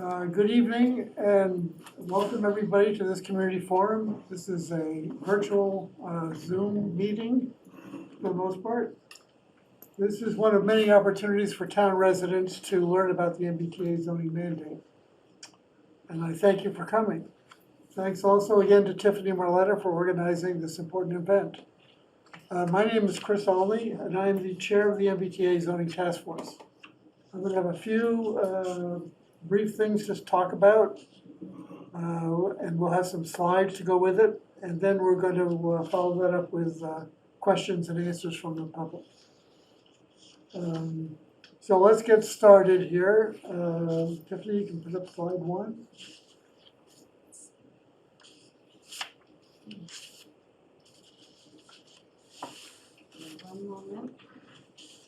Good evening and welcome everybody to this community forum. This is a virtual Zoom meeting for the most part. This is one of many opportunities for town residents to learn about the MBTA zoning mandate. And I thank you for coming. Thanks also again to Tiffany Marletta for organizing this important event. My name is Chris Olney and I am the chair of the MBTA zoning task force. I'm going to have a few brief things to talk about, and we'll have some slides to go with it, and then we're going to follow that up with questions and answers from the public. So let's get started here. Tiffany, you can put up slide 1. One moment.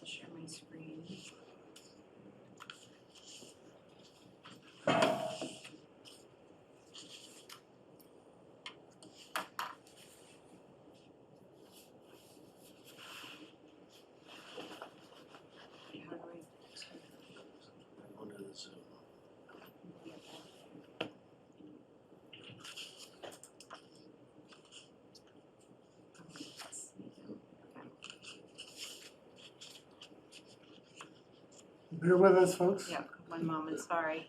Share my screen. Bear with us, folks. Yeah, one moment, sorry.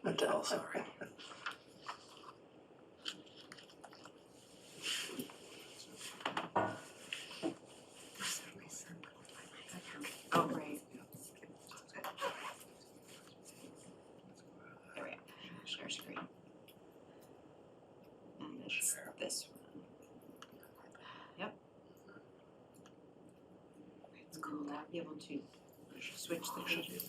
Adele, sorry. Oh, right. There we go. Share screen. And it's this one. Yep. It's cool to be able to switch the pages.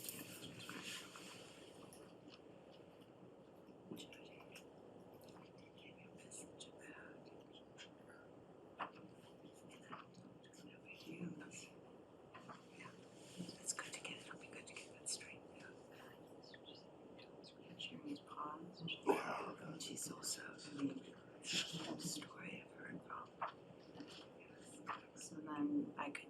It's good to get, it'll be good to get that straight. Sharing his pause. She's also, a story I've heard from. So then I could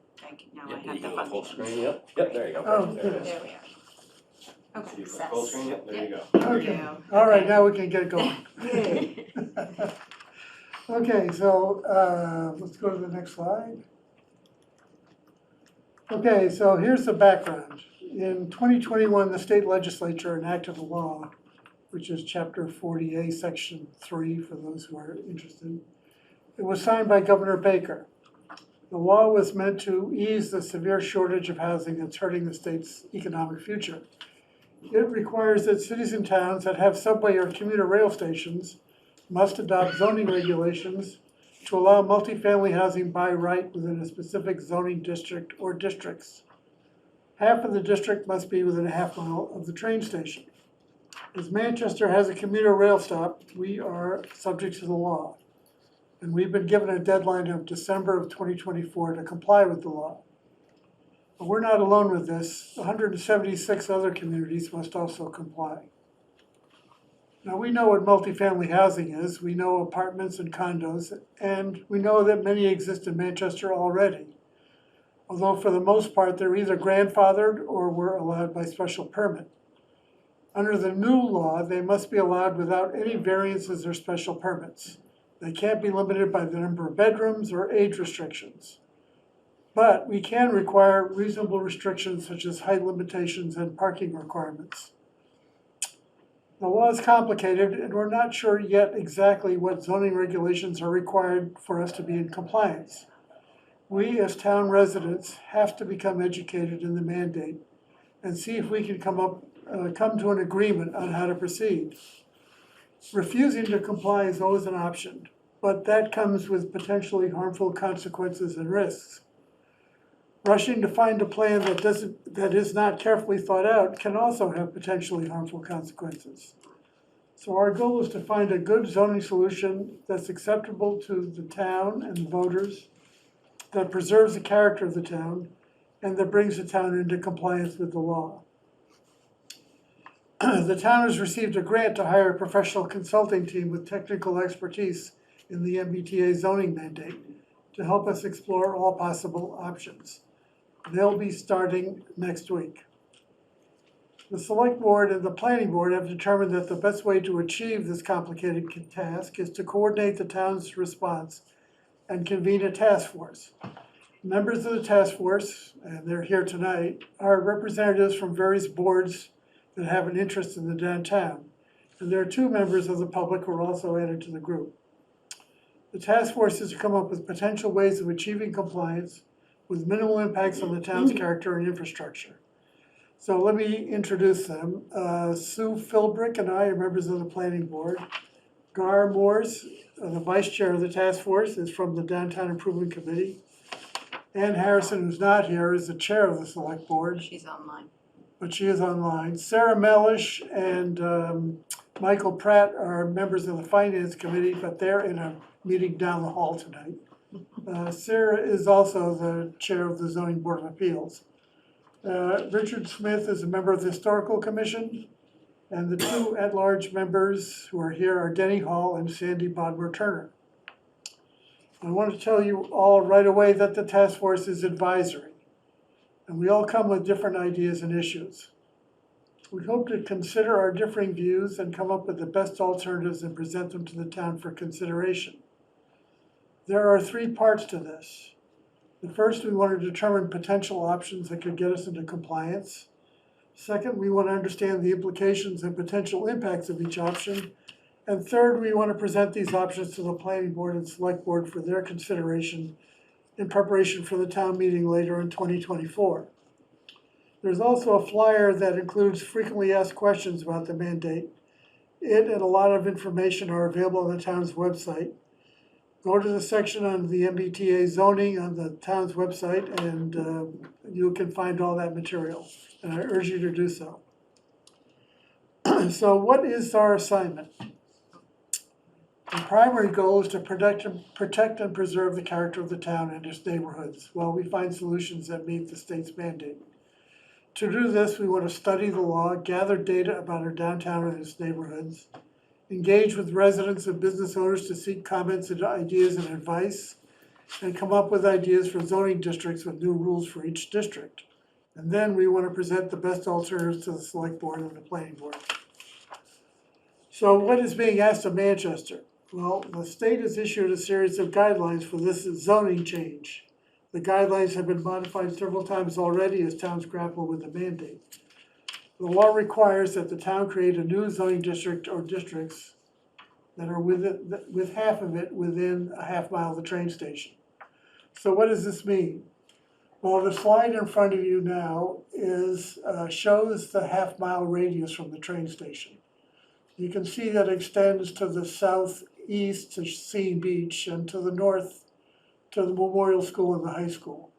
now I have the Full function. screen, yep, there you go. Oh, Perfect. good. There we are. Okay, See, success. full screen, yep, there you go. Okay. All right, now we can get going. Yay. Okay, so let's go to the next slide. Okay, so here's the background. In 2021, the state legislature enacted a law, which is Chapter 40A, Section 3, for those who are interested. It was signed by Governor Baker. The law was meant to ease the severe shortage of housing that's hurting the state's economic future. It requires that cities and towns that have subway or commuter rail stations must adopt zoning regulations to allow multifamily housing by right within a specific zoning district or districts. Half of the district must be within a half mile of the train station. As Manchester has a commuter rail stop, we are subject to the law. And we've been given a deadline of December of 2024 to comply with the law. But we're not alone with this. 176 other communities must also comply. Now, we know what multifamily housing is. We know apartments and condos, and we know that many exist in Manchester already. Although for the most part, they're either grandfathered or were allowed by special permit. Under the new law, they must be allowed without any variances or special permits. They can't be limited by the number of bedrooms or age restrictions. But we can require reasonable restrictions such as height limitations and parking requirements. The law is complicated, and we're not sure yet exactly what zoning regulations are required for us to be in compliance. We, as town residents, have to become educated in the mandate and see if we can come to an agreement on how to proceed. Refusing to comply is always an option, but that comes with potentially harmful consequences and risks. Rushing to find a plan that is not carefully thought out can also have potentially harmful consequences. So our goal is to find a good zoning solution that's acceptable to the town and the voters, that preserves the character of the town, and that brings the town into compliance with the law. The town has received a grant to hire a professional consulting team with technical expertise in the MBTA zoning mandate to help us explore all possible options. They'll be starting next week. The select board and the planning board have determined that the best way to achieve this complicated task is to coordinate the town's response and convene a task force. Members of the task force, and they're here tonight, are representatives from various boards that have an interest in the downtown. And there are 2 members of the public who are also added to the group. The task force is to come up with potential ways of achieving compliance with minimal impacts on the town's character and infrastructure. So let me introduce them. Sue Philbrick and I are members of the planning board. Gar Moores, the vice chair of the task force, is from the Downtown Improvement Committee. Ann Harrison, who's not here, is the chair of the select board, She's online. but she is online. Sarah Mellish and Michael Pratt are members of the finance committee, but they're in a meeting down the hall tonight. Sarah is also the chair of the Zoning Board of Appeals. Richard Smith is a member of the Historical Commission, and the 2 at-large members who are here are Denny Hall and Sandy Bodmer Turner. I want to tell you all right away that the task force is advisory, and we all come with different ideas and issues. We hope to consider our differing views and come up with the best alternatives and present them to the town for consideration. There are 3 parts to this. The first, we want to determine potential options that could get us into compliance. Second, we want to understand the implications and potential impacts of each option. And third, we want to present these options to the planning board and select board for their consideration in preparation for the town meeting later in 2024. There's also a flyer that includes frequently asked questions about the mandate. It and a lot of information are available on the town's website. Go to the section on the MBTA zoning on the town's website and you can find all that material. And I urge you to do so. So what is our assignment? The primary goal is to protect and preserve the character of the town and its neighborhoods while we find solutions that meet the state's mandate. To do this, we want to study the law, gather data about our downtown and its neighborhoods, engage with residents and business owners to seek comments and ideas and advice, and come up with ideas for zoning districts with new rules for each district. And then we want to present the best alternatives to the select board and the planning board. So what is being asked of Manchester? Well, the state has issued a series of guidelines for this zoning change. The guidelines have been modified several times already as towns grapple with the mandate. The law requires that the town create a new zoning district or districts that are with half of it within a half mile of the train station. So what does this mean? Well, the slide in front of you now shows the half mile radius from the train station. You can see that it extends to the southeast to Scene Beach and to the north to the Memorial School and the high school.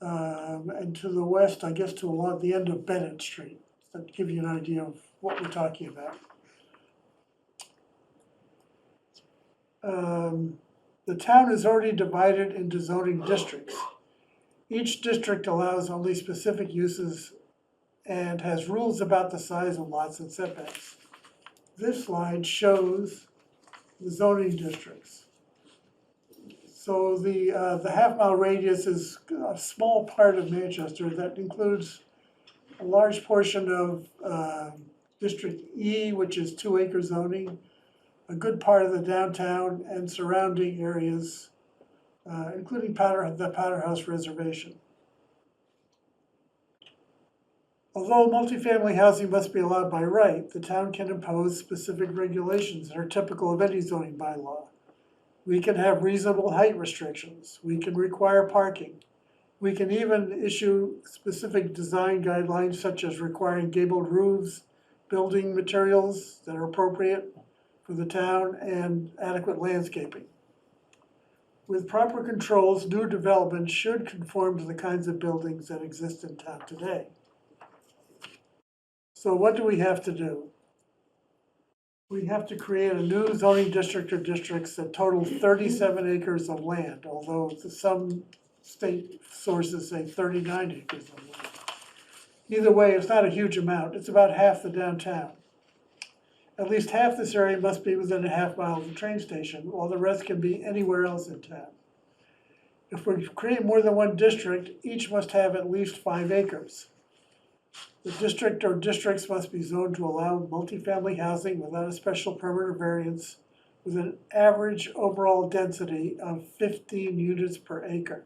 And to the west, I guess, to the end of Bennett Street. To give you an idea of what we're talking about. The town is already divided into zoning districts. Each district allows only specific uses and has rules about the size of lots and setbacks. This slide shows the zoning districts. So the half mile radius is a small part of Manchester that includes a large portion of District E, which is 2 acre zoning, a good part of the downtown and surrounding areas, including the Powderhouse Reservation. Although multifamily housing must be allowed by right, the town can impose specific regulations that are typical of any zoning bylaw. We can have reasonable height restrictions. We can require parking. We can even issue specific design guidelines such as requiring gabled roofs, building materials that are appropriate for the town, and adequate landscaping. With proper controls, new development should conform to the kinds of buildings that exist in town today. So what do we have to do? We have to create a new zoning district or districts that total 37 acres of land, although some state sources say 39 acres of land. Either way, it's not a huge amount. It's about half the downtown. At least half this area must be within a half mile of the train station, while the rest can be anywhere else in town. If we create more than one district, each must have at least 5 acres. The district or districts must be zoned to allow multifamily housing without a special permit or variance with an average overall density of 15 units per acre.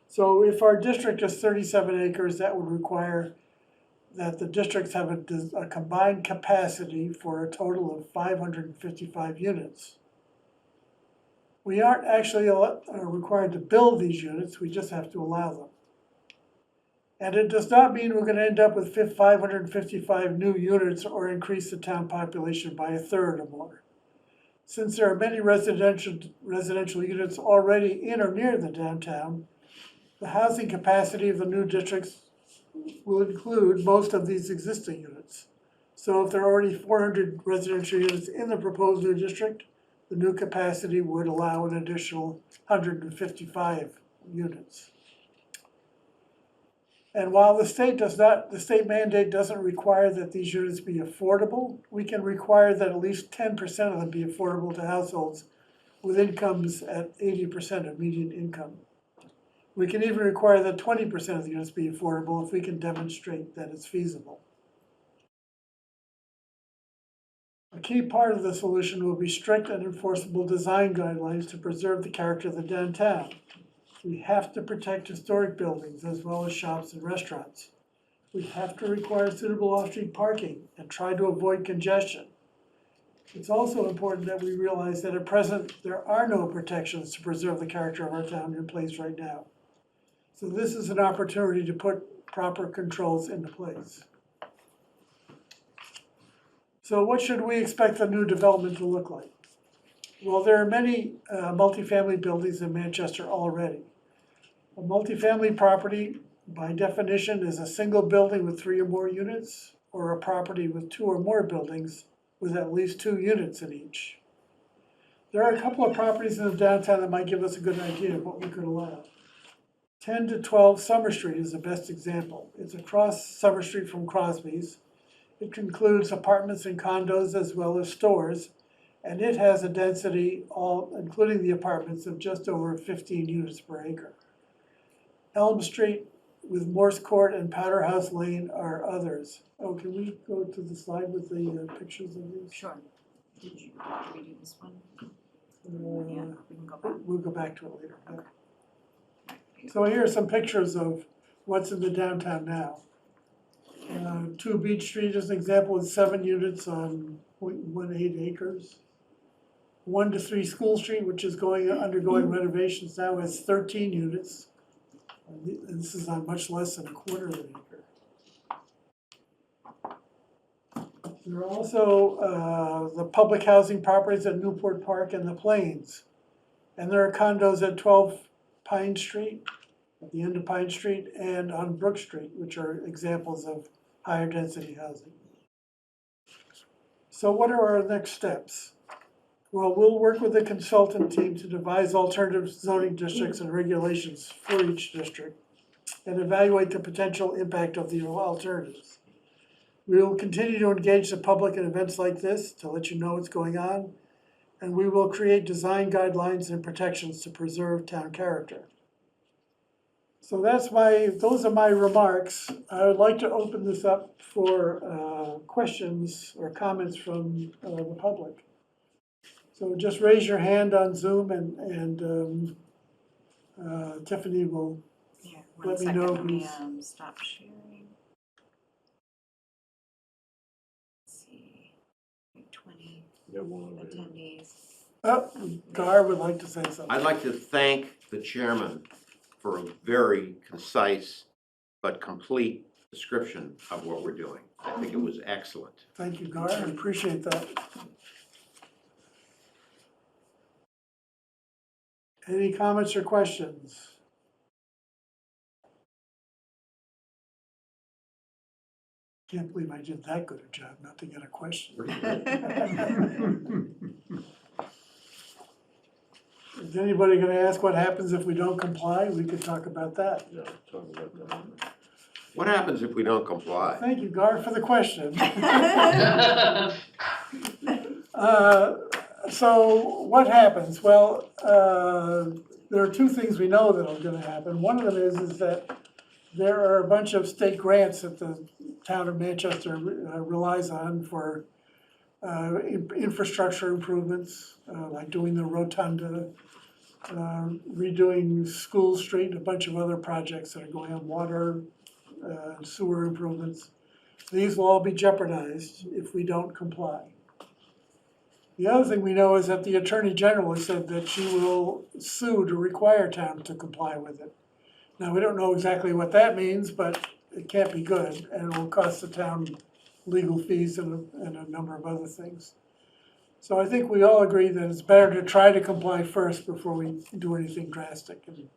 So if our district is 37 acres, that would require that the districts have a combined capacity for a total of 555 units. We aren't actually required to build these units, we just have to allow them. And it does not mean we're gonna end up with 555 new units or increase the town population by a third or more. Since there are many residential units already in or near the downtown, the housing capacity of the new districts will include most of these existing units. So if there are already 400 residential units in the proposed new district, the new capacity would allow an additional 155 units. And while the state mandate doesn't require that these units be affordable, we can require that at least 10% of them be affordable to households with incomes at 80% of median income. We can even require that 20% of the units be affordable if we can demonstrate that it's feasible. A key part of the solution will be strict and enforceable design guidelines to preserve the character of the downtown. We have to protect historic buildings as well as shops and restaurants. We have to require suitable off-street parking and try to avoid congestion. It's also important that we realize that at present, there are no protections to preserve the character of our town in place right now. So this is an opportunity to put proper controls into place. So what should we expect the new development to look like? Well, there are many multifamily buildings in Manchester already. A multifamily property, by definition, is a single building with 3 or more units, or a property with 2 or more buildings with at least 2 units in each. There are a couple of properties in the downtown that might give us a good idea of what we could allow. 10 to 12 Summer Street is the best example. It's across Summer Street from Crosby's. It includes apartments and condos as well as stores, and it has a density, including the apartments, of just over 15 units per acre. Elm Street with Morse Court and Powder House Lane are others. Oh, can we go to the slide with the pictures of these? Sure. Did we do this one? Yeah, We can go back. we'll go back to it later. Okay. So here are some pictures of what's in the downtown now. 2 Beach Street is an example with 7 units on 0.18 acres. 1 to 3 School Street, which is undergoing renovations now, has 13 units. And this is on much less than a quarter of an acre. There are also the public housing properties at Newport Park and the Plains. And there are condos at 12 Pine Street, at the end of Pine Street, and on Brook Street, which are examples of higher density housing. So what are our next steps? Well, we'll work with the consultant team to devise alternative zoning districts and regulations for each district and evaluate the potential impact of the alternatives. We will continue to engage the public in events like this to let you know what's going on, and we will create design guidelines and protections to preserve town character. So those are my remarks. I would like to open this up for questions or comments from the public. So just raise your hand on Zoom and Tiffany will Yeah, let me 1 second, know let me who's- stop sharing. Let's see, 20 attendees. Oh, Gar would like to say something. I'd like to thank the chairman for a very concise but complete description of what we're doing. I think it was excellent. Thank you, Gar, I appreciate that. Any comments or questions? Can't believe I did that good a job not to get a question. Is anybody gonna ask what happens if we don't comply? We could talk about that. Yeah, talk about that. What happens if we don't comply? Thank you, Gar, for the question. So what happens? Well, there are 2 things we know that are gonna happen. One of them is that there are a bunch of state grants that the town of Manchester relies on for infrastructure improvements, like doing the rotunda, redoing School Street, and a bunch of other projects that are going on, water, sewer improvements. These will all be jeopardized if we don't comply. The other thing we know is that the Attorney General has said that she will sue to require towns to comply with it. Now, we don't know exactly what that means, but it can't be good, and it will cost the town legal fees and a number of other things. So I think we all agree that it's better to try to comply first before we do anything drastic, With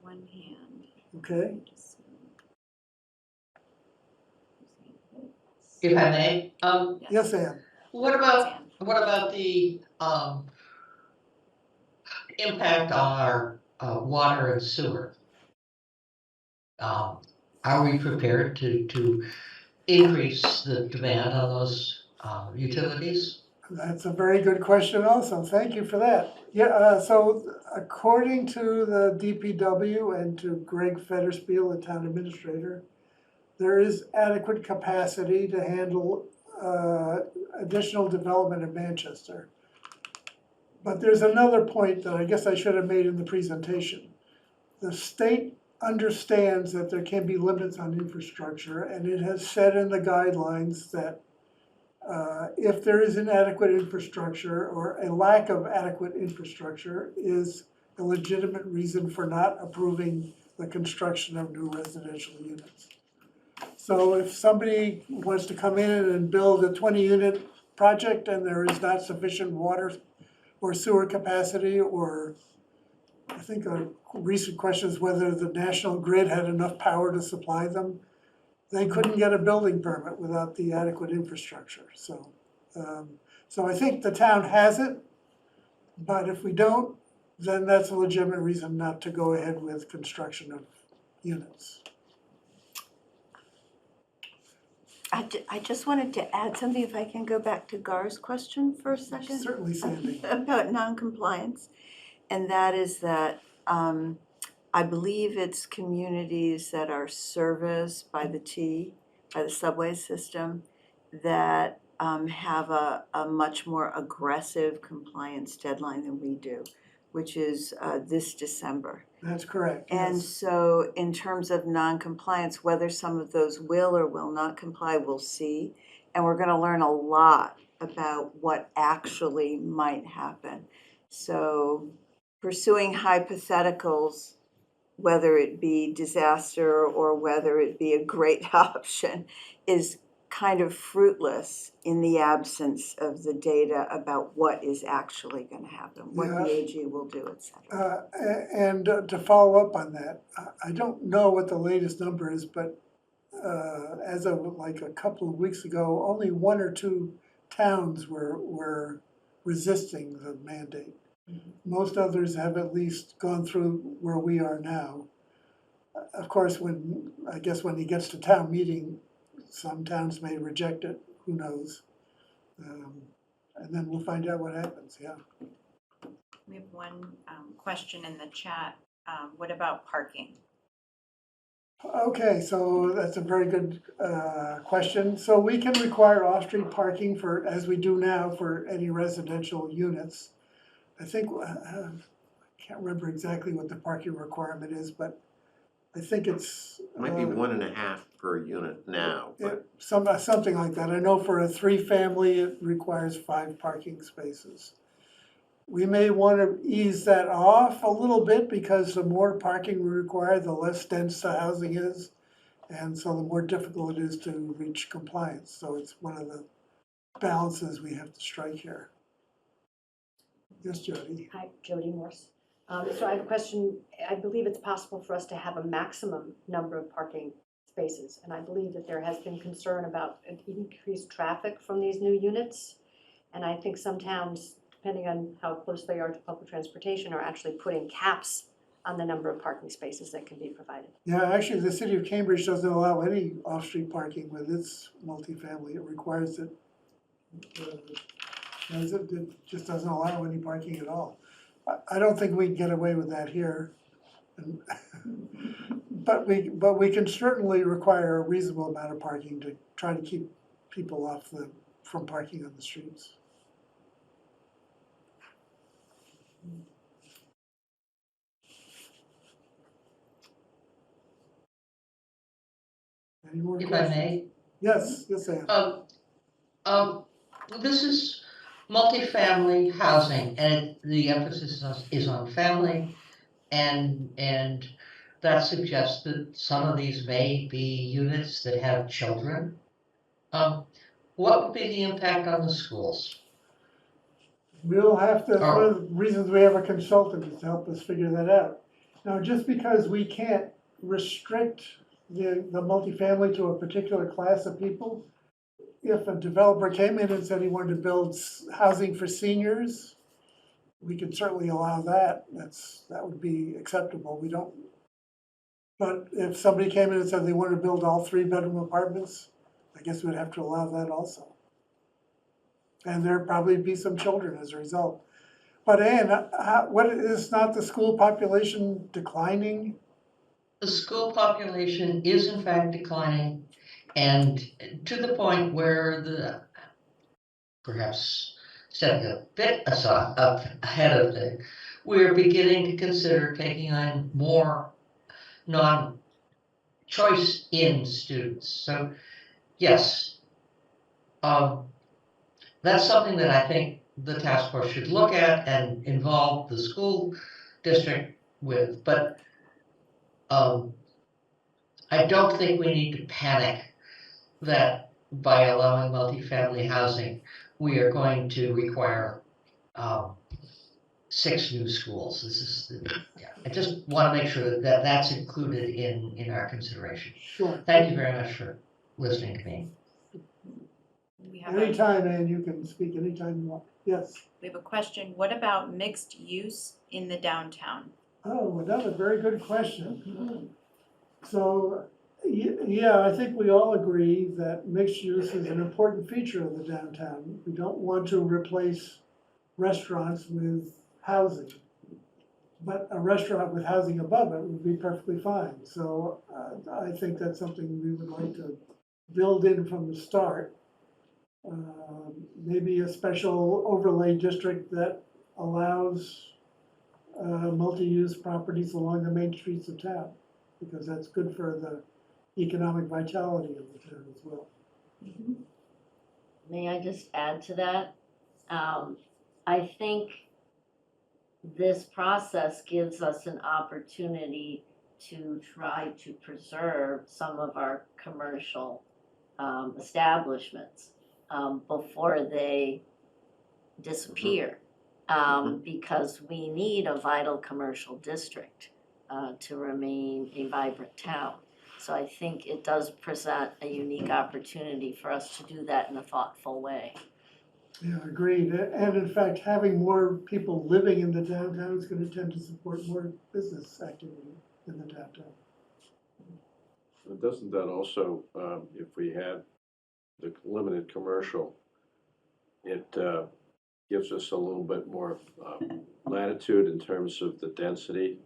one hand. okay? If I may, Yes, Ann? what about the, impact on our, water and sewer? Are we prepared to increase the demand on those, utilities? That's a very good question also, thank you for that. Yeah, so according to the DPW and to Greg Federspiel, the town administrator, there is adequate capacity to handle additional development in Manchester. But there's another point that I guess I should have made in the presentation. The state understands that there can be limits on infrastructure, and it has said in the guidelines that if there is inadequate infrastructure or a lack of adequate infrastructure is a legitimate reason for not approving the construction of new residential units. So if somebody wants to come in and build a 20-unit project and there is not sufficient water or sewer capacity, or I think a recent question is whether the national grid had enough power to supply them, they couldn't get a building permit without the adequate infrastructure. So I think the town has it, but if we don't, then that's a legitimate reason not to go ahead with construction of units. I just wanted to add something, if I can go back to Gar's question for a second. Certainly, Sandy. About noncompliance, and that is that I believe it's communities that are serviced by the subway system, that have a much more aggressive compliance deadline than we do, which is this December. That's correct, And yes. so in terms of noncompliance, whether some of those will or will not comply, we'll see. And we're gonna learn a lot about what actually might happen. So pursuing hypotheticals, whether it be disaster or whether it be a great option, is kind of fruitless in the absence of the data about what is actually gonna happen, what Yeah. the AG will do, et cetera. And to follow up on that, I don't know what the latest number is, but as of like a couple of weeks ago, only 1 or 2 towns were resisting the mandate. Most others have at least gone through where we are now. Of course, when he gets to town meeting, some towns may reject it, who knows? And then we'll find out what happens, yeah. We have one question in the chat. What about parking? Okay, so that's a very good question. So we can require off-street parking for, as we do now, for any residential units. I think, I can't remember exactly what the parking requirement is, but I think it's. Might be 1.5 per unit now, but Something like that. I know for a 3-family, it requires 5 parking spaces. We may want to ease that off a little bit because the more parking we require, the less dense the housing is. And so the more difficult it is to reach compliance. So it's one of the balances we have to strike here. Yes, Jody? Hi, Jody Morse. So I have a question. I believe it's possible for us to have a maximum number of parking spaces. And I believe that there has been concern about increased traffic from these new units. And I think some towns, depending on how close they are to public transportation, are actually putting caps on the number of parking spaces that can be provided. Yeah, actually, the city of Cambridge doesn't allow any off-street parking with its multifamily. It requires it, it just doesn't allow any parking at all. I don't think we can get away with that here. And- But we can certainly require a reasonable amount of parking to try to keep people from parking on the streets. Any more If I questions? may, Yes, yes, I am. um, this is multifamily housing, and the emphasis is on family, and that suggests that some of these may be units that have children. What would be the impact on the schools? We'll have to, that's one Oh. of the reasons we have a consultant is to help us figure that out. Now, just because we can't restrict the multifamily to a particular class of people, if a developer came in and said he wanted to build housing for seniors, we could certainly allow that. That would be acceptable. We don't. But if somebody came in and said they wanted to build all 3-bedroom apartments, I guess we'd have to allow that also. And there'd probably be some children as a result. But Ann, what is not the school population declining? The school population is in fact declining, and to the point where perhaps stepping a bit ahead of the, we're beginning to consider taking on more non-choice in students. So yes, that's something that I think the task force should look at and involve the school district with, but I don't think we need to panic that by allowing multifamily housing, we are going to require 6 new schools. This is, yeah, I just want to make sure that that's included in our consideration. Sure. Thank you very much for listening to me. We have a, Anytime, Ann, you can speak anytime you want. Yes. we have a question. What about mixed use in the downtown? Oh, another very good question. So, yeah, I think we all agree that mixed use is an important feature of the downtown. We don't want to replace restaurants with housing. But a restaurant with housing above it would be perfectly fine. So I think that's something we would like to build in from the start. Maybe a special overlay district that allows multi-use properties along the main streets of town, because that's good for the economic vitality of the town as well. May I just add to that? I think this process gives us an opportunity to try to preserve some of our commercial establishments before they disappear. Because we need a vital commercial district to remain a vibrant town. So I think it does present a unique opportunity for us to do that in a thoughtful way. Yeah, agreed. And in fact, having more people living in the downtown is going to tend to support more business activity in the downtown. Doesn't that also, if we had the limited commercial, it gives us a little bit more latitude in terms of the density?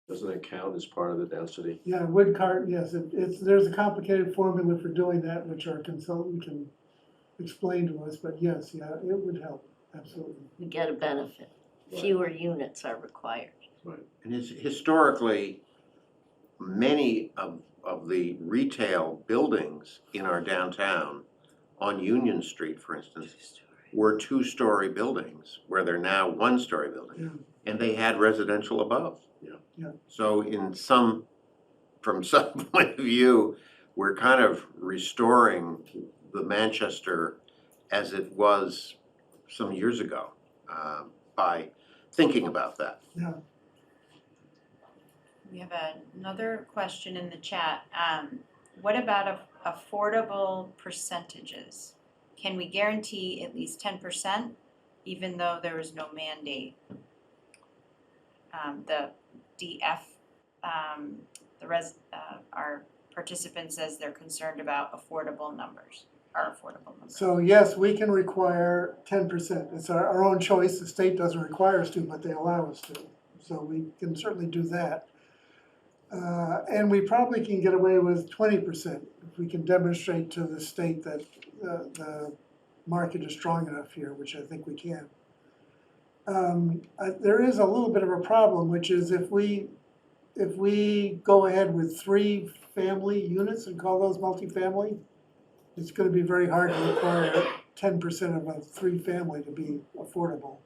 Doesn't it count as part of the density? Yeah, wood cart, yes, there's a complicated formula for doing that, which our consultant can explain to us, but yes, yeah, it would help, absolutely. We get a benefit. Fewer units are required. Right. And historically, many of the retail buildings in our downtown, on Union Street, for instance, were 2-story buildings, where they're now 1-story buildings. Yeah. And they had residential above. Yeah. Yeah. So from some point of view, we're kind of restoring the Manchester as it was some years ago by thinking about that. Yeah. We have another question in the chat. What about affordable percentages? Can we guarantee at least 10%, even though there is no mandate? The DF, our participant says they're concerned about affordable numbers, our affordable numbers. So yes, we can require 10%. It's our own choice. The state doesn't require us to, but they allow us to. So we can certainly do that. And we probably can get away with 20% if we can demonstrate to the state that the market is strong enough here, which I think we can. There is a little bit of a problem, which is if we go ahead with 3 family units and call those multifamily, it's gonna be very hard to require 10% of a 3-family to be affordable.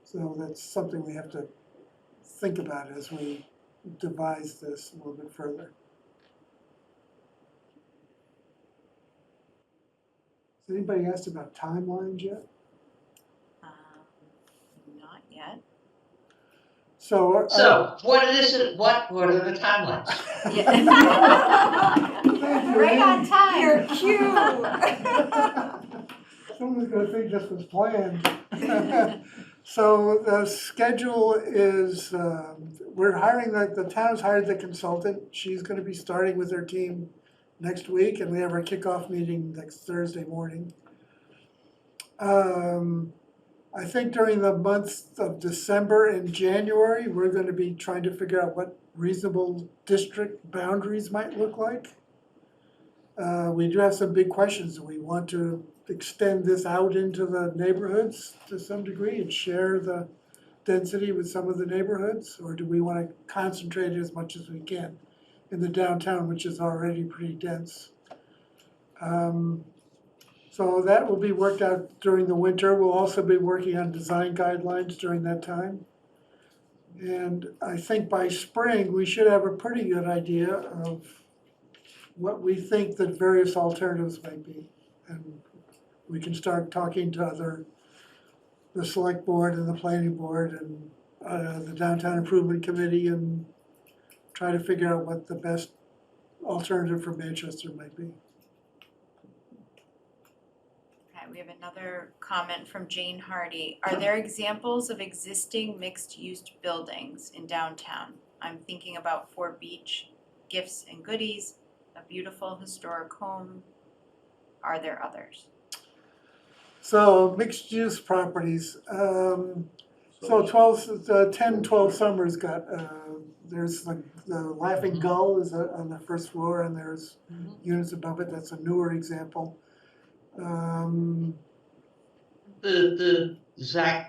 So that's something we have to think about as we devise this a little bit further. Has anybody asked about timelines yet? Not yet. So. So, what is it, what are the timelines? Right on time. Your cue. Someone's gonna think this was planned. So the schedule is, we're hiring, the town's hired the consultant. She's gonna be starting with her team next week, and we have our kickoff meeting next Thursday morning. I think during the months of December and January, we're gonna be trying to figure out what reasonable district boundaries might look like. We do have some big questions. Do we want to extend this out into the neighborhoods to some degree and share the density with some of the neighborhoods? Or do we want to concentrate it as much as we can in the downtown, which is already pretty dense? So that will be worked out during the winter. We'll also be working on design guidelines during that time. And I think by spring, we should have a pretty good idea of what we think the various alternatives might be. And we can start talking to the select board and the planning board and the downtown improvement committee and try to figure out what the best alternative for Manchester might be. Okay, we have another comment from Jane Hardy. Are there examples of existing mixed-use buildings in downtown? I'm thinking about Fort Beach, Gifts and Goodies, a beautiful historic home. Are there others? So mixed-use properties, so 10, 12 Summers got, there's like the Laughing Gull is on the first floor, and there's units above it. That's a newer example. The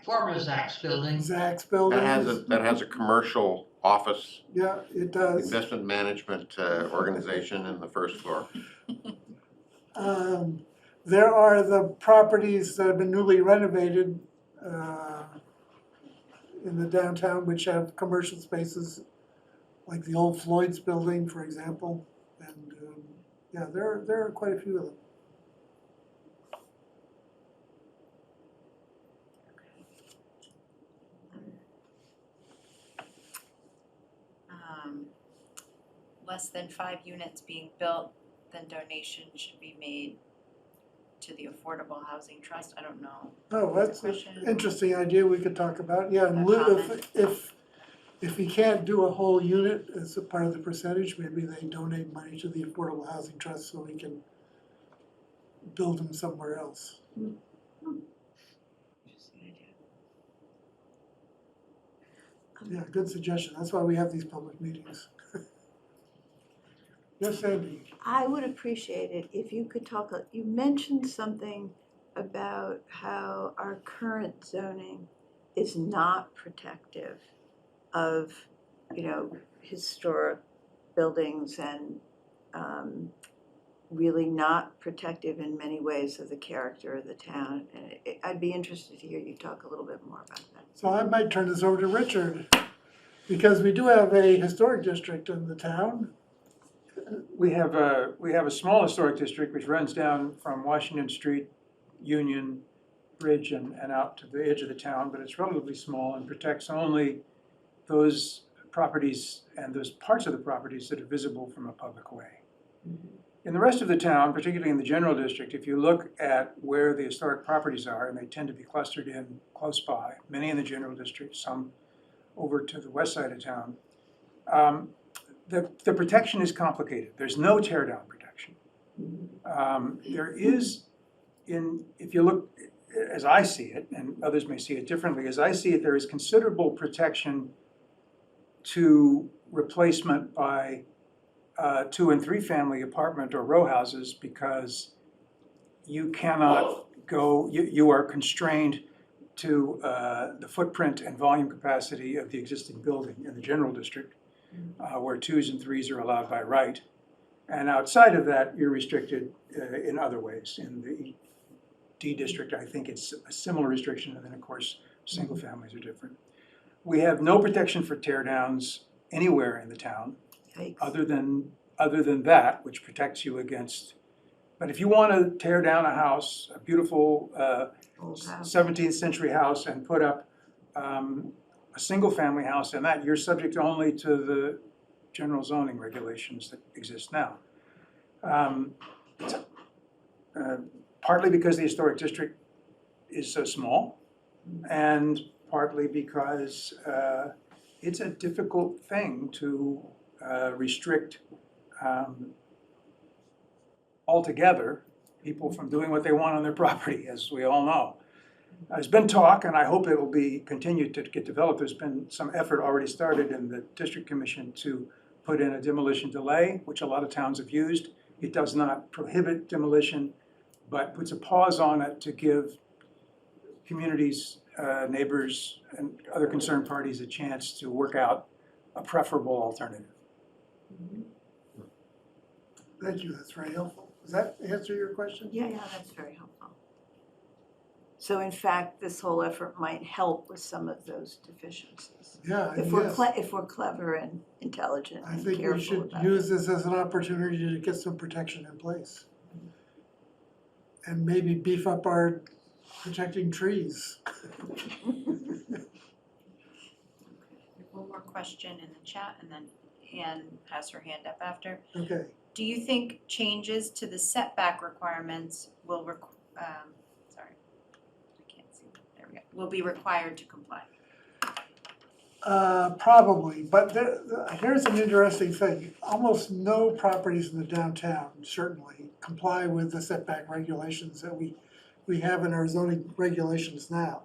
former Zach's building. Zach's building. That has a commercial office, Yeah, it does. investment management organization in the first floor. There are the properties that have been newly renovated in the downtown, which have commercial spaces, like the old Floyd's building, for example. And yeah, there are quite a few of them. Less than 5 units being built, then donation should be made to the Affordable Housing Trust. I don't know. Oh, that's an interesting idea we could talk about. Yeah, in A lieu comment. if we can't do a whole unit as a part of the percentage, maybe they donate money to the Affordable Housing Trust so we can build them somewhere else. Yeah, good suggestion. That's why we have these public meetings. Yes, Sandy? I would appreciate it if you could talk, you mentioned something about how our current zoning is not protective of, historic buildings and really not protective in many ways of the character of the town. And I'd be interested to hear you talk a little bit more about that. So I might turn this over to Richard, because we do have a historic district in the town. We have a small historic district which runs down from Washington Street, Union Bridge, and out to the edge of the town, but it's relatively small and protects only those properties and those parts of the properties that are visible from a public way. In the rest of the town, particularly in the general district, if you look at where the historic properties are, and they tend to be clustered in close by, many in the general district, some over to the west side of town, the protection is complicated. There's no tear down protection. There is, if you look, as I see it, and others may see it differently, as I see it, there is considerable protection to replacement by 2 and 3 family apartment or row houses because you cannot go, you are constrained to the footprint and volume capacity of the existing building in the general district, where 2s and 3s are allowed by right. And outside of that, you're restricted in other ways. In the D district, I think it's a similar restriction, and then of course, single families are different. We have no protection for tear downs anywhere in the town, Yikes. other than that, which protects you against. But if you want to tear down a house, a beautiful Old house. 17th century house, and put up a single family house in that, you're subject only to the general zoning regulations that exist now. Partly because the historic district is so small, and partly because it's a difficult thing to restrict altogether people from doing what they want on their property, as we all know. There's been talk, and I hope it will be continued to get developed. There's been some effort already started in the district commission to put in a demolition delay, which a lot of towns have used. It does not prohibit demolition, but puts a pause on it to give communities, neighbors, and other concerned parties a chance to work out a preferable alternative. Thank you, that's very helpful. Does that answer your question? Yeah, that's very helpful. So in fact, this whole effort might help with some of those deficiencies. Yeah, If we're clever and intelligent I and think we careful should about use it. this as an opportunity to get some protection in place. And maybe beef up our protecting trees. One more question in the chat, and then Ann has her hand up after. Okay, Do you think changes to the setback requirements will will be required to comply? probably, but here's an interesting thing. Almost no properties in the downtown certainly comply with the setback regulations that we have in our zoning regulations now.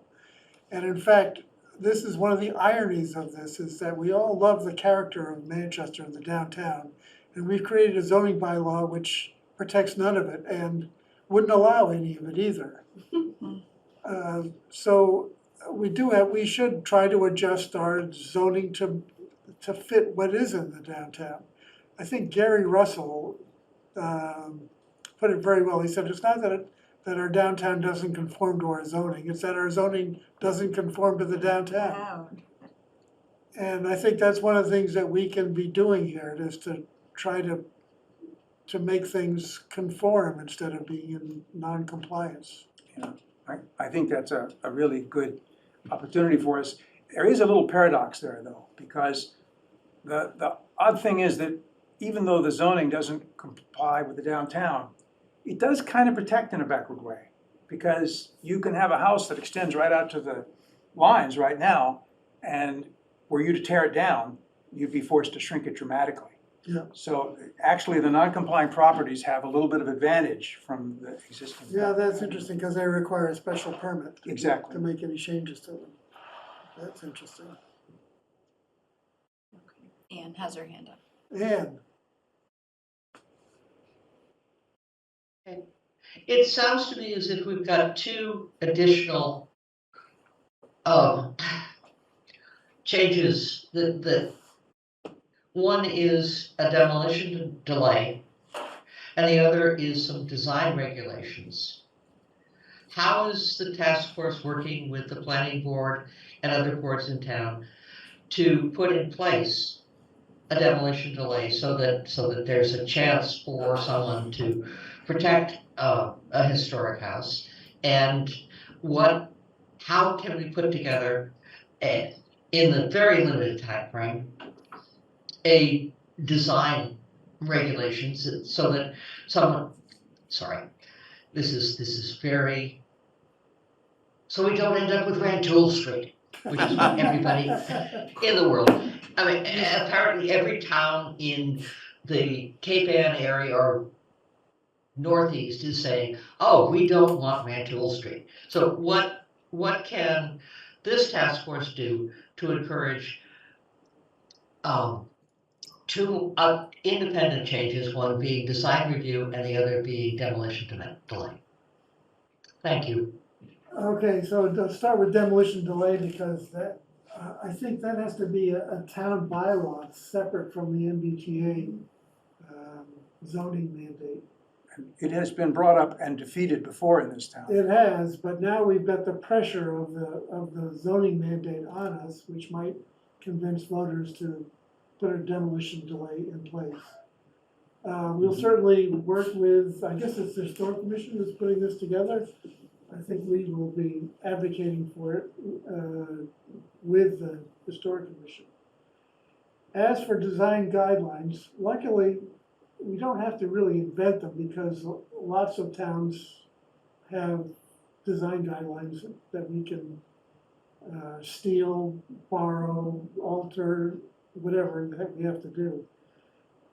And in fact, this is one of the ironies of this, is that we all love the character of Manchester and the downtown. And we've created a zoning bylaw which protects none of it and wouldn't allow any of it either. So we should try to adjust our zoning to fit what is in the downtown. I think Gary Russell put it very well. He said, it's not that our downtown doesn't conform to our zoning, it's that our zoning doesn't conform to the downtown. Wow. And I think that's one of the things that we can be doing here, is to try to make things conform instead of being in non-compliance. I think that's a really good opportunity for us. There is a little paradox there, though, because the odd thing is that even though the zoning doesn't comply with the downtown, it does kind of protect in a backward way, because you can have a house that extends right out to the lines right now, and were you to tear it down, you'd be forced to shrink it dramatically. Yeah. So actually, the non-compliant properties have a little bit of advantage from the existing. Yeah, that's interesting, because they require a special permit Exactly. to make any changes to them. That's interesting. Ann has her hand up. And It sounds to me as if we've got two additional changes that one is a demolition delay, and the other is some design regulations. How is the task force working with the planning board and other boards in town to put in place a demolition delay so that there's a chance for someone to protect a historic house? And how can we put together, in the very limited time frame, a design regulations so that someone, this is very, so we don't end up with Rantoul Street, which is what everybody in the world. I mean, apparently every town in the Cape Ann area or Northeast is saying, oh, we don't want Rantoul Street. So what can this task force do to encourage two independent changes, one being design review and the other being demolition delay. Thank you. Okay, so to start with demolition delay, because that, I think that has to be a town bylaw separate from the MBTA zoning mandate. It has been brought up and defeated before in this town. It has, but now we've got the pressure of the zoning mandate on us, which might convince voters to put a demolition delay in place. We'll certainly work with, I guess it's the Historic Commission that's putting this together. I think we will be advocating for it with the Historic Commission. As for design guidelines, luckily, we don't have to really invent them because lots of towns have design guidelines that we can steal, borrow, alter, whatever the heck we have to do.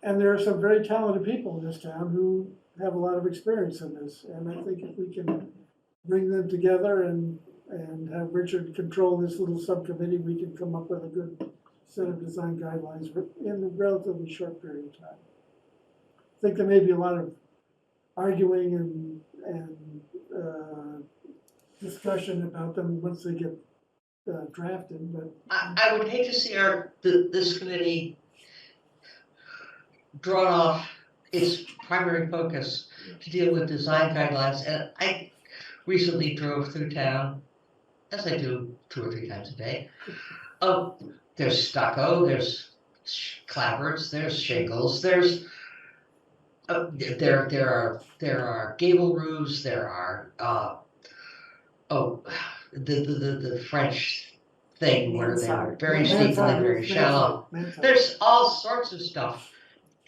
And there are some very talented people in this town who have a lot of experience in this. And I think if we can bring them together and have Richard control this little subcommittee, we can come up with a good set of design guidelines in a relatively short period of time. I think there may be a lot of arguing and discussion about them once they get drafted, but. I would hate to see this committee drawn off its primary focus to deal with design guidelines, and I recently drove through town, as I do 2 or 3 times a day. There's stucco, there's clapboards, there's shingles, there's there are gable roofs, there are the French thing where they're very steep and very shallow. There's all sorts of stuff,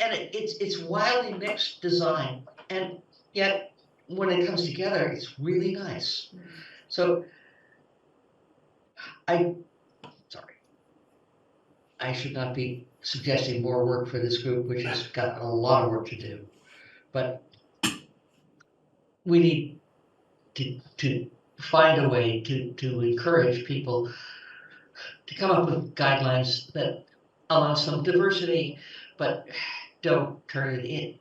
and it's wildly mixed design, and yet when it comes together, it's really nice. So I should not be suggesting more work for this group, which has got a lot of work to do. But we need to find a way to encourage people to come up with guidelines that allow some diversity, but don't turn it in.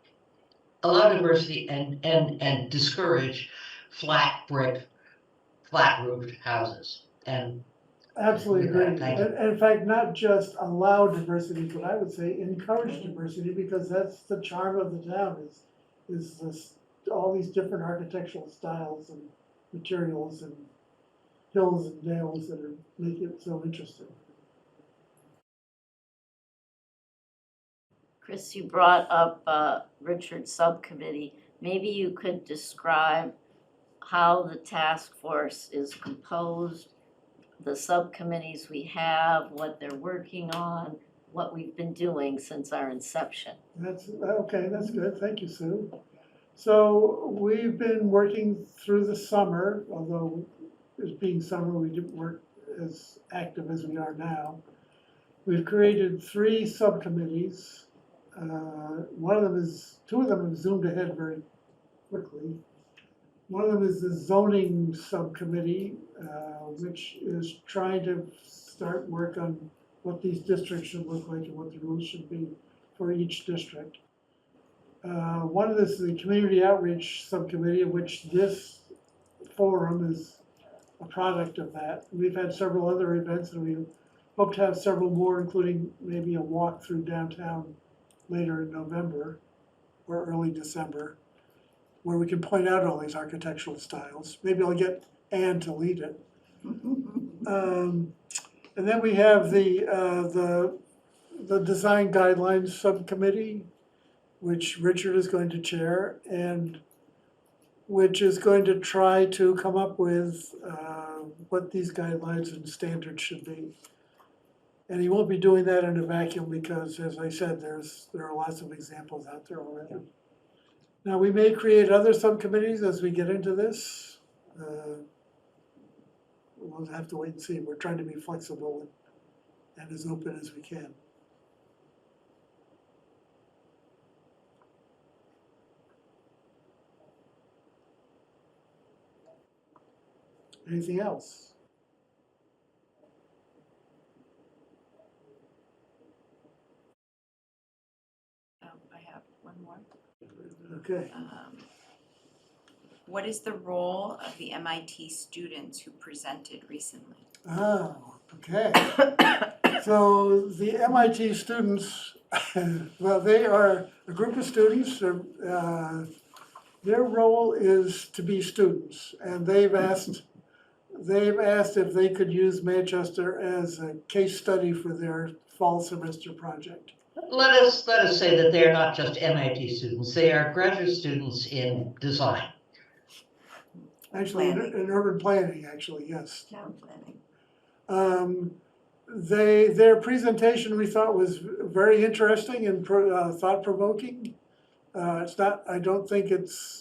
Allow diversity and discourage flat brick, flat roofed houses. And Absolutely agree. Thank you. And in fact, not just allow diversity, but I would say encourage diversity, because that's the charm of the town is this, all these different architectural styles and materials and hills and dales that are make it so interesting. Chris, you brought up Richard's subcommittee. Maybe you could describe how the task force is composed, the subcommittees we have, what they're working on, what we've been doing since our inception. That's okay, that's good. Thank you, Sue. So we've been working through the summer, although it being summer, we didn't work as active as we are now. We've created 3 subcommittees. Two of them have zoomed ahead very quickly. One of them is the zoning subcommittee, which is trying to start work on what these districts should look like and what the rules should be for each district. One of this is the community outreach subcommittee, of which this forum is a product of that. We've had several other events, and we hope to have several more, including maybe a walk through downtown later in November or early December, where we can point out all these architectural styles. Maybe I'll get Anne to lead it. And then we have the design guidelines subcommittee, which Richard is going to chair, and which is going to try to come up with what these guidelines and standards should be. And he won't be doing that in a vacuum because, as I said, there are lots of examples out there already. Now, we may create other subcommittees as we get into this. We'll have to wait and see. We're trying to be flexible and as open as we can. Anything else? Okay. What is the role of the MIT students who presented recently? Oh, okay. So the MIT students, well, they are a group of students. Their role is to be students, and they've asked if they could use Manchester as a case study for their fall semester project. Let us say that they're not just MIT students, they are graduate students in design. Actually, in Planning. urban planning, actually, yes. Town planning. Their presentation we thought was very interesting and thought-provoking. It's not, I don't think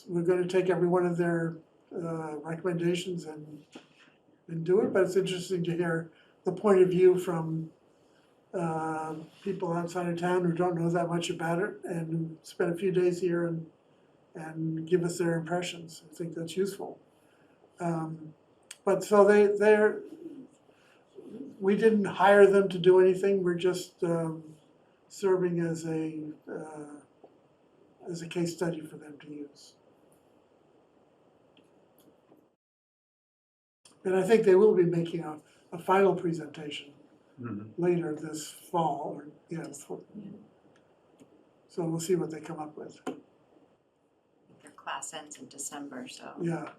we're gonna take every one of their recommendations and do it, but it's interesting to hear the point of view from people outside of town who don't know that much about it and who spent a few days here and give us their impressions. I think that's useful. But so we didn't hire them to do anything, we're just serving as a case study for them to use. And I think they will be making a final presentation later this fall, or, yeah. So we'll see what they come up with, Their class ends in December, so. yeah.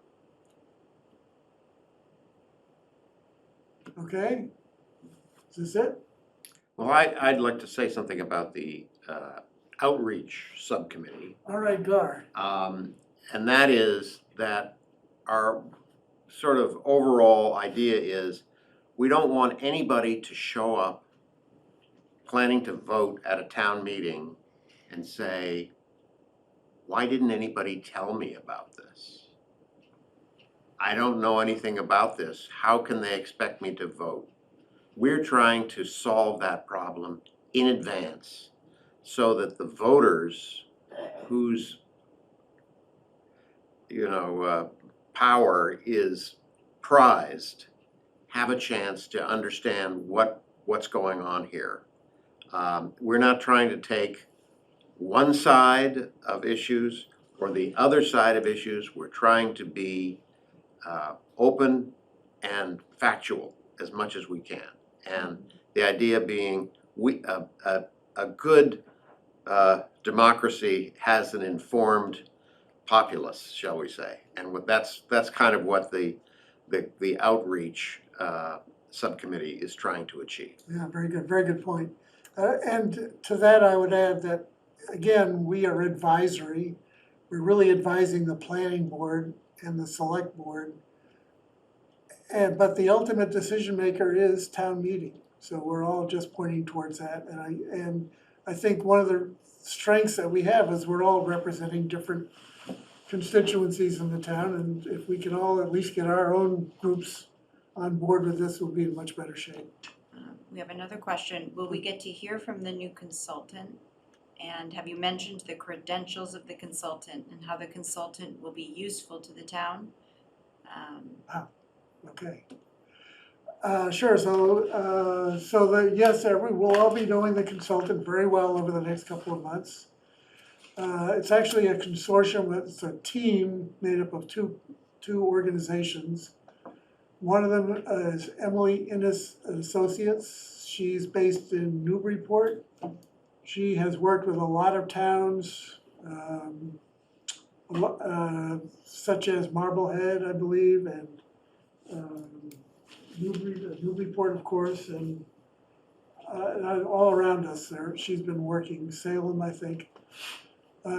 Okay, is this it? Well, I'd like to say something about the outreach subcommittee. All right, Gar. And that is that our sort of overall idea is we don't want anybody to show up planning to vote at a town meeting and say, why didn't anybody tell me about this? I don't know anything about this. How can they expect me to vote? We're trying to solve that problem in advance so that the voters whose power is prized have a chance to understand what's going on here. We're not trying to take one side of issues or the other side of issues. We're trying to be open and factual as much as we can. And the idea being a good democracy has an informed populace, shall we say. And that's kind of what the outreach subcommittee is trying to achieve. Yeah, very good point. And to that, I would add that, again, we are advisory. We're really advising the planning board and the select board. But the ultimate decision maker is town meeting. So we're all just pointing towards that. And I think one of the strengths that we have is we're all representing different constituencies in the town. And if we can all at least get our own groups on board with this, we'll be in much better shape. We have another question. Will we get to hear from the new consultant? And have you mentioned the credentials of the consultant and how the consultant will be useful to the town? Okay. Sure, yes, we'll all be knowing the consultant very well over the next couple of months. It's actually a consortium, it's a team made up of two organizations. One of them is Emily Innes Associates. She's based in Newburyport. She has worked with a lot of towns, such as Marblehead, I believe, and Newburyport, of course, and all around us there. She's been working, Salem, I think.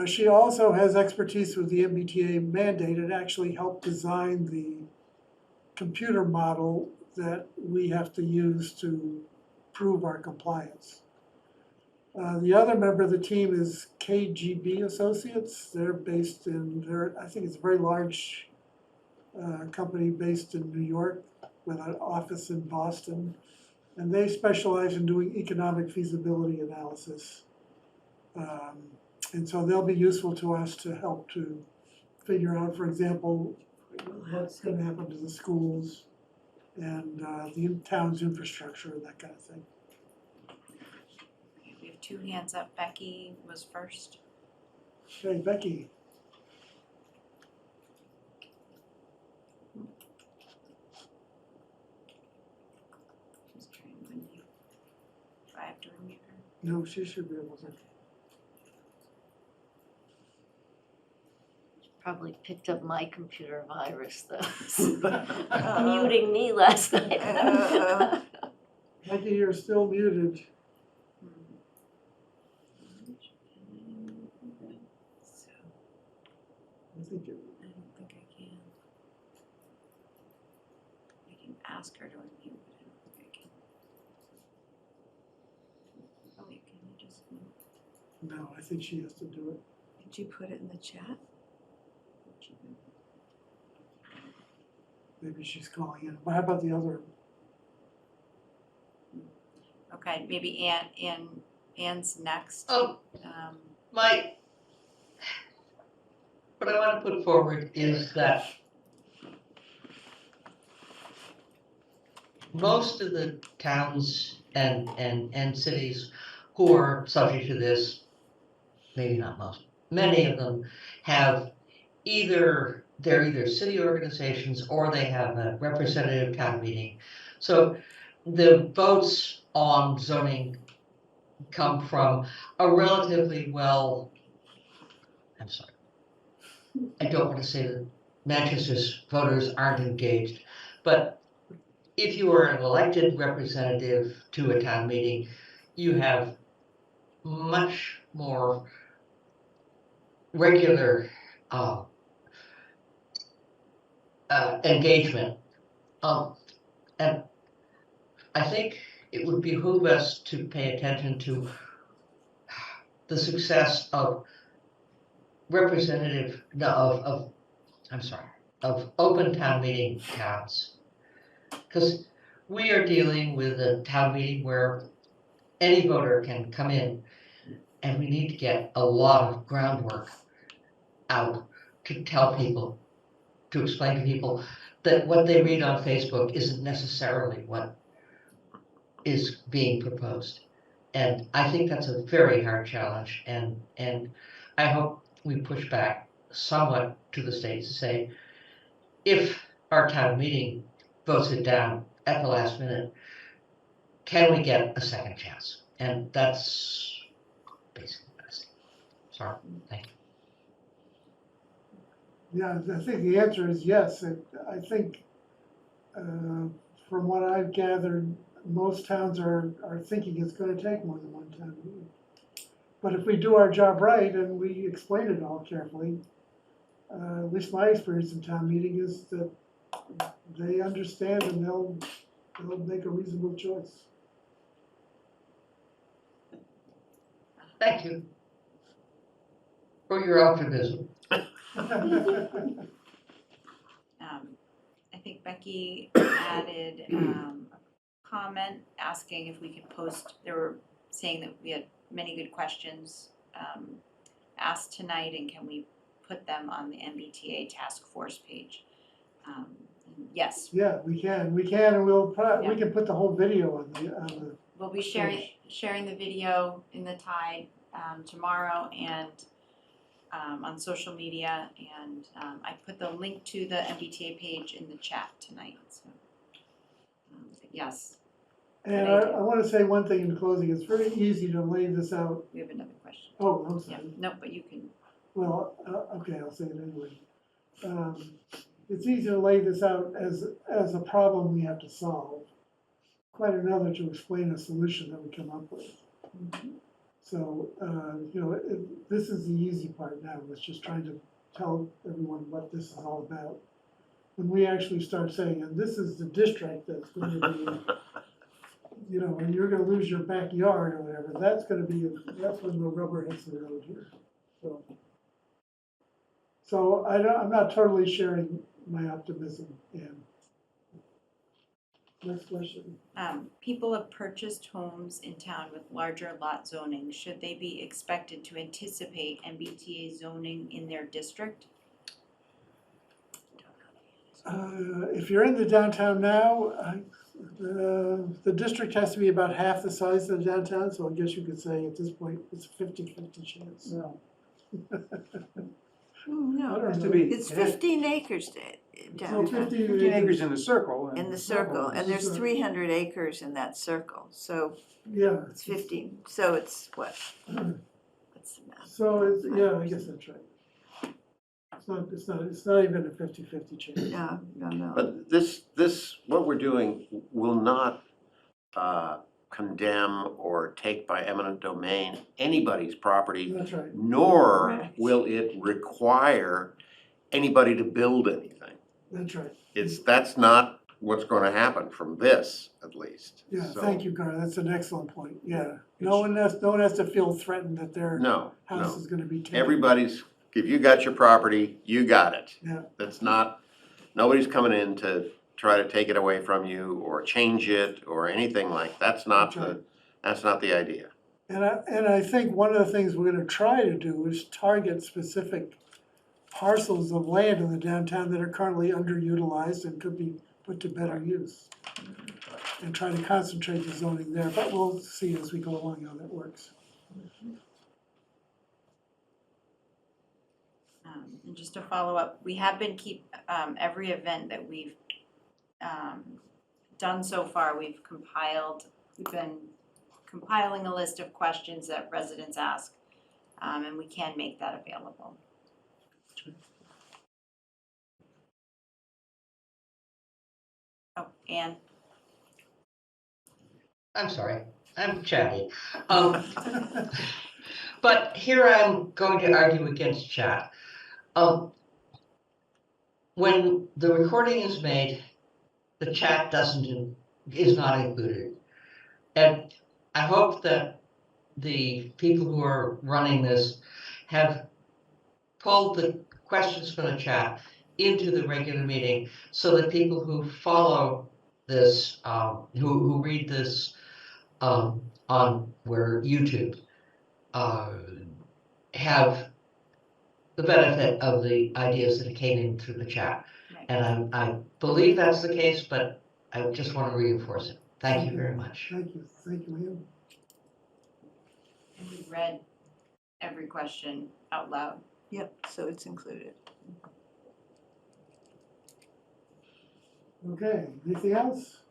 She also has expertise with the MBTA mandate and actually helped design the computer model that we have to use to prove our compliance. The other member of the team is KGB Associates. They're based I think it's a very large company based in New York with an office in Boston. And they specialize in doing economic feasibility analysis. And so they'll be useful to us to help to figure out, for example, what's going to happen to the schools and the town's infrastructure and that kind of thing. We have two hands up. Becky was first. Okay, Becky. Just trying to unmute. Do I have to unmute her? No, she should be able to. Probably picked up my computer virus though. Muting me last night. Becky, you're still muted. So, I think it, I don't think I can. I can ask her to unmute, but I don't think I can. Oh wait, can you just, no, I think she has to do it. Did you put it in the chat? Maybe she's calling in. But how about the other? okay, maybe Ann's next. Oh, what I want to put forward is that most of the towns and cities who are subject to this, maybe not most, many of them have they're either city organizations or they have a representative town meeting. So the votes on zoning come from a relatively I'm sorry, I don't want to say that Manchester's voters aren't engaged, but if you are an elected representative to a town meeting, you have much more regular engagement. And I think it would behoove us to pay attention to the success of of open town meeting towns. Because we are dealing with a town meeting where any voter can come in, and we need to get a lot of groundwork out to tell people, to explain to people that what they read on Facebook isn't necessarily what is being proposed. And I think that's a very hard challenge, and I hope we push back somewhat to the state to say, if our town meeting votes it down at the last minute, can we get a second chance? And that's basically what I say. Sorry, thank you. Yeah, I think the answer is yes. I think, from what I've gathered, most towns are thinking it's gonna take more than one town meeting. But if we do our job right and we explain it all carefully, at least my experience in town meeting is that they understand and they'll make a reasonable choice. Thank you for your optimism. I think Becky added a comment asking if we could post, they were saying that we had many good questions asked tonight, and can we put them on the MBTA task force page? Yes, Yeah, we can, and we can put the whole video on the, we'll be sharing the video in the Tide tomorrow and on social media, and I put the link to the MBTA page in the chat tonight, so yes. and Good I wanna say one thing in closing, it's very easy to lay this out. We have another question. Oh, I'm Yeah, sorry. no, but you can. Well, okay, I'll say it anyway. It's easy to lay this out as a problem we have to solve. Quite another to explain a solution that we come up with. So, this is the easy part now, was just trying to tell everyone what this is all about. When we actually start saying, and this is the district that's going to be, and you're gonna lose your backyard or whatever, that's when the rubber hits the road here, so. So I'm not totally sharing my optimism, and next question. People have purchased homes in town with larger lot zoning. Should they be expected to anticipate MBTA zoning in their district? If you're in the downtown now, the district has to be about half the size of the downtown, so I guess you could say at this point, it's a 50-50 chance. No. No, I don't Has to know. be. it's It has- 15 acres, So downtown. 15 acres in the circle. In the circle, and there's 300 acres in that circle, so Yeah, it's 15, so it's what? What's the math? so it's, yeah, I guess that's right. It's not even a 50-50 chance. No. But this, what we're doing will not condemn or take by eminent domain anybody's property, That's right, nor Correct. will it require anybody to build anything. that's right. That's not what's gonna happen from this, at least. Yeah, So, thank you, Gar, that's an excellent point, yeah. No one has to feel threatened that their No, house no. is gonna be taken. Everybody's, if you got your property, you got it. Yeah. That's not, nobody's coming in to try to take it away from you or change it or anything like, that's not the idea. And I think one of the things we're gonna try to do is target specific parcels of land in the downtown that are currently underutilized and could be put to better use. And try to concentrate the zoning there, but we'll see as we go along how that works. And just to follow up, we have been every event that we've done so far, we've been compiling a list of questions that residents ask, and we can make that available. Oh, Anne? I'm sorry, I'm chatty. But here I'm going to argue against chat. When the recording is made, the chat is not included. And I hope that the people who are running this have pulled the questions from the chat into the regular meeting so that people who follow this, who read this on YouTube, have the benefit of the ideas that came in through the chat. Right. And I believe that's the case, but I just want to reinforce it. Thank you very much. Thank you, Ann. And we read every question out loud. Yep, so it's included. Okay, anything else?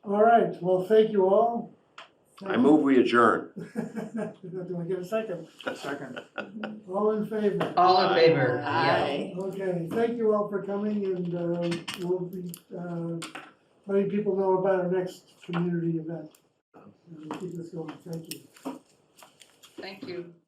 All right, well, thank you all. I move we adjourn. Do I get a second? Second. All in favor? All in favor? Aye. Okay, thank you all for coming, and we'll be letting people know about our next community event. Keep this going, thank you. Thank you.